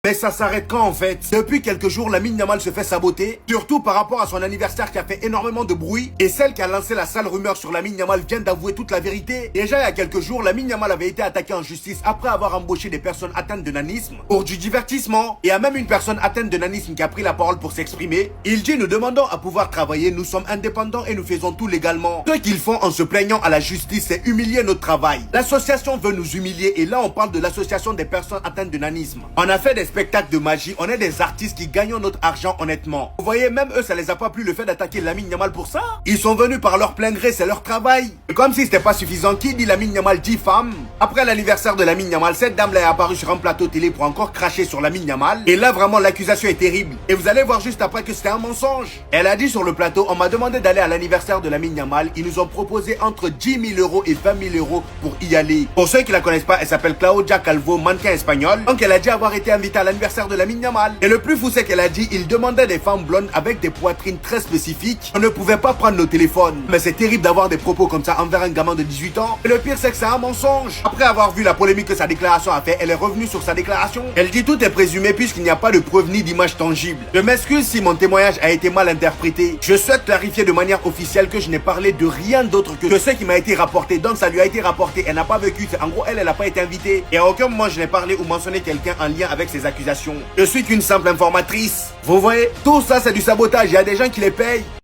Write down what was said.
Mais ça s'arrête quand en fait? Depuis quelques jours, Lamine Yamal se fait saboter, surtout par rapport à son anniversaire qui a fait énormément de bruit, et celle qui a lancé la sale rumeur sur Lamine Yamal vient d'avouer toute la vérité. Déjà il y a quelques jours, Lamine Yamal avait été attaqué en justice après avoir embauché des personnes atteintes de nanisme pour du divertissement. Et il y a même une personne atteinte de nanisme qui a pris la parole pour s'exprimer. Il dit: nous demandons à pouvoir travailler, nous sommes indépendants et nous faisons tout légalement. Ce qu'ils font en se plaignant à la justice, c'est humilier notre travail. L'association veut nous humilier et là on parle de l'association des personnes atteintes de nanisme. On a fait des spectacles de magie, on est des artistes qui gagnent notre argent honnêtement. Vous voyez, même eux ça les a pas plu le fait d'attaquer Lamine Yamal pour ça. Ils sont venus par leur plein gré, c'est leur travail. Et comme si c'était pas suffisant, qui dit Lamine Yamal dit femme. Après l'anniversaire de Lamine Yamal, cette dame là est apparue sur un plateau télé pour encore cracher sur Lamine Yamal. Et là vraiment l'accusation est terrible. Et vous allez voir juste après que c'était un mensonge. Elle a dit sur le plateau: on m'a demandé d'aller à l'anniversaire de Lamine Yamal. Ils nous ont proposé entre 10 000 euros et 20 000 euros pour y aller. Pour ceux qui la connaissent pas, elle s'appelle Claudia Calvo, mannequin espagnol. Donc elle a dit avoir été invitée à l'anniversaire de Lamine Yamal. Et le plus fou c'est qu'elle a dit il demandait des femmes blondes avec des poitrines très spécifiques. On ne pouvait pas prendre nos téléphones. Mais c'est terrible d'avoir des propos comme ça envers un gamin de 18 ans. Et le pire c'est que c'est un mensonge. Après avoir vu la polémique que sa déclaration a fait, elle est revenue sur sa déclaration. Elle dit tout est présumé puisqu'il n'y a pas de preuve ni d'image tangible. Je m'excuse si mon témoignage a été mal interprété. Je souhaite clarifier de manière officielle que je n'ai parlé de rien d'autre que ce qui m'a été rapporté. Donc ça lui a été rapporté, elle n'a pas vécu. En gros elle n'a pas été invitée. Et à aucun moment je n'ai parlé ou mentionné quelqu'un en lien avec ces accusations. Je suis qu'une simple informatrice. Vous voyez, tout ça c'est du sabotage, il y a des gens qui les payent.